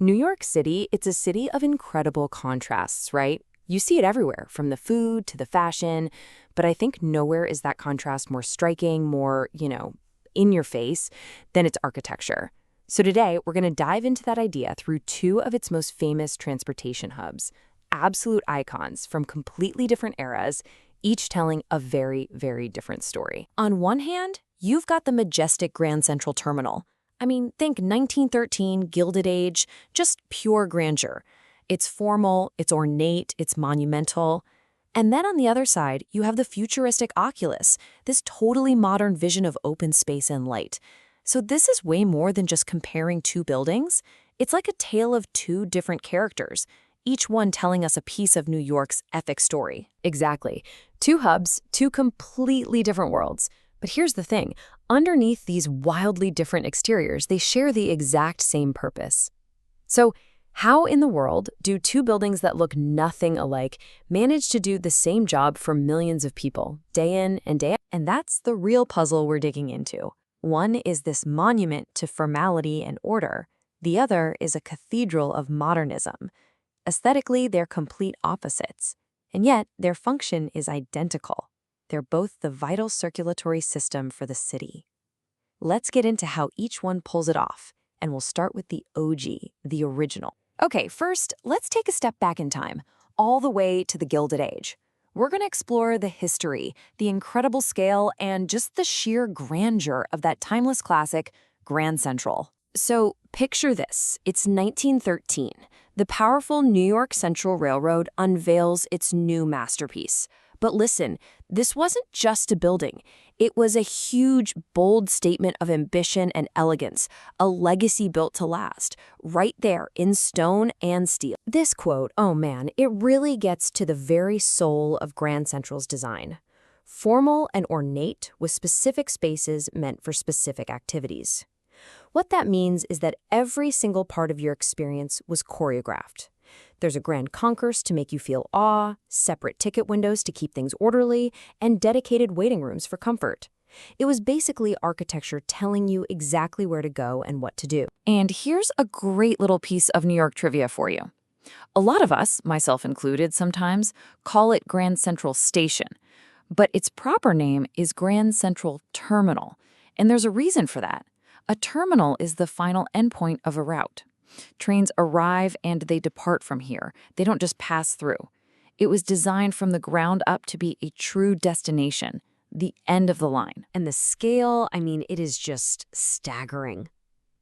New York City, it's a city of incredible contrasts, right? You see it everywhere, from the food to the fashion, but I think nowhere is that contrast more striking, more, in your face than its architecture. So today, we're going to dive into that idea through two of its most famous transportation hubs, absolute icons from completely different eras, each telling a very, very different story. On one hand, you've got the majestic Grand Central Terminal. I mean, think 1913, Gilded Age, just pure grandeur. It's formal, it's ornate, it's monumental. And then on the other side, you have the futuristic Oculus, this totally modern vision of open space and light. So this is way more than just comparing two buildings. It's like a tale of two different characters, each one telling us a piece of New York's epic story. Exactly. Two hubs, two completely different worlds. But here's the thing. Underneath these wildly different exteriors, they share the exact same purpose. So, how in the world do two buildings that look nothing alike manage to do the same job for millions of people, day in and day out? And that's the real puzzle we're digging into. One is this monument to formality and order. The other is a cathedral of modernism. Aesthetically, they're complete opposites. And yet, their function is identical. They're both the vital circulatory system for the city. Let's get into how each one pulls it off, and we'll start with the OG, the original. Okay, first, let's take a step back in time, all the way to the Gilded Age. We're going to explore the history, the incredible scale, and just the sheer grandeur of that timeless classic, Grand Central. So, picture this. It's 1913. The powerful New York Central Railroad unveils its new masterpiece. But listen, this wasn't just a building. It was a huge, bold statement of ambition and elegance, a legacy built to last, right there in stone and steel. This quote, oh man, it really gets to the very soul of Grand Central's design. Formal and ornate with specific spaces meant for specific activities. What that means is that every single part of your experience was choreographed. There's a grand concourse to make you feel awe, separate ticket windows to keep things orderly, and dedicated waiting rooms for comfort. It was basically architecture telling you exactly where to go and what to do. And here's a great little piece of New York trivia for you. A lot of us, myself included sometimes, call it Grand Central Station, but its proper name is Grand Central Terminal, and there's a reason for that. A terminal is the final endpoint of a route. Trains arrive and they depart from here. They don't just pass through. It was designed from the ground up to be a true destination, the end of the line. And the scale, it is just staggering.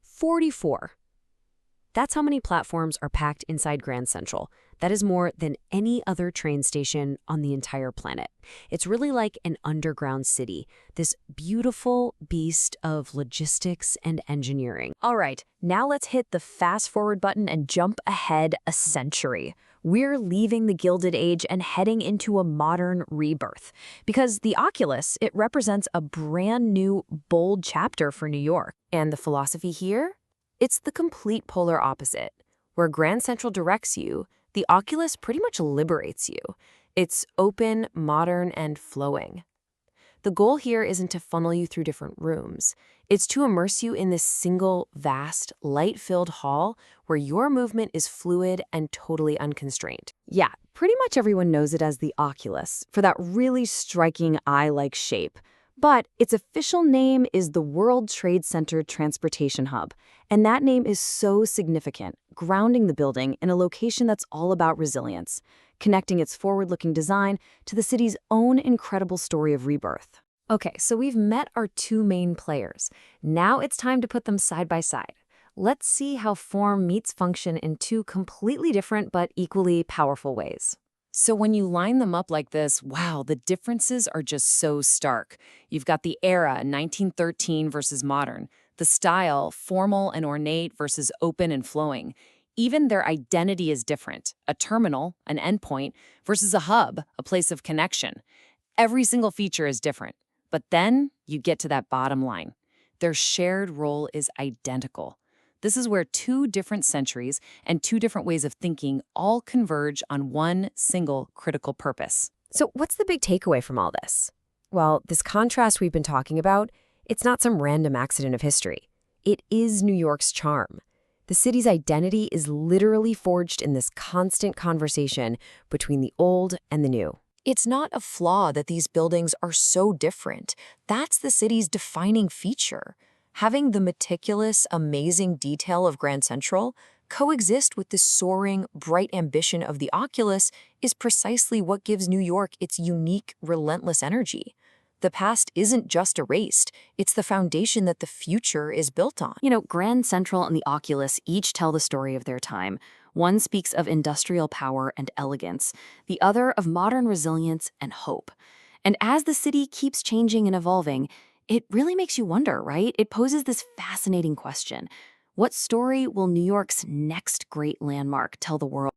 44. That's how many platforms are packed inside Grand Central. That is more than any other train station on the entire planet. It's really like an underground city, this beautiful beast of logistics and engineering. All right, now let's hit the fast forward button and jump ahead a century. We're leaving the Gilded Age and heading into a modern rebirth. Because the Oculus, it represents a brand new, bold chapter for New York. And the philosophy here? It's the complete polar opposite. Where Grand Central directs you, the Oculus pretty much liberates you. It's open, modern, and flowing. The goal here isn't to funnel you through different rooms. It's to immerse you in this single, vast, light-filled hall where your movement is fluid and totally unconstrained. Yeah, pretty much everyone knows it as the Oculus for that really striking eye-like shape. But its official name is the World Trade Center Transportation Hub, and that name is so significant, grounding the building in a location that's all about resilience, connecting its forward-looking design to the city's own incredible story of rebirth. Okay, so we've met our two main players. Now it's time to put them side by side. Let's see how form meets function in two completely different but equally powerful ways. So when you line them up like this, wow, the differences are just so stark. You've got the era, 1913 versus modern, the style, formal and ornate versus open and flowing. Even their identity is different, a terminal, an endpoint, versus a hub, a place of connection. Every single feature is different. But then you get to that bottom line. Their shared role is identical. This is where two different centuries and two different ways of thinking all converge on one single critical purpose. So what's the big takeaway from all this? Well, this contrast we've been talking about, it's not some random accident of history. It is New York's charm. The city's identity is literally forged in this constant conversation between the old and the new. It's not a flaw that these buildings are so different. That's the city's defining feature. Having the meticulous, amazing detail of Grand Central coexist with the soaring, bright ambition of the Oculus is precisely what gives New York its unique, relentless energy. The past isn't just erased, it's the foundation that the future is built on. Grand Central and the Oculus each tell the story of their time. One speaks of industrial power and elegance, the other of modern resilience and hope. And as the city keeps changing and evolving, it really makes you wonder, right? It poses this fascinating question. What story will New York's next great landmark tell the world?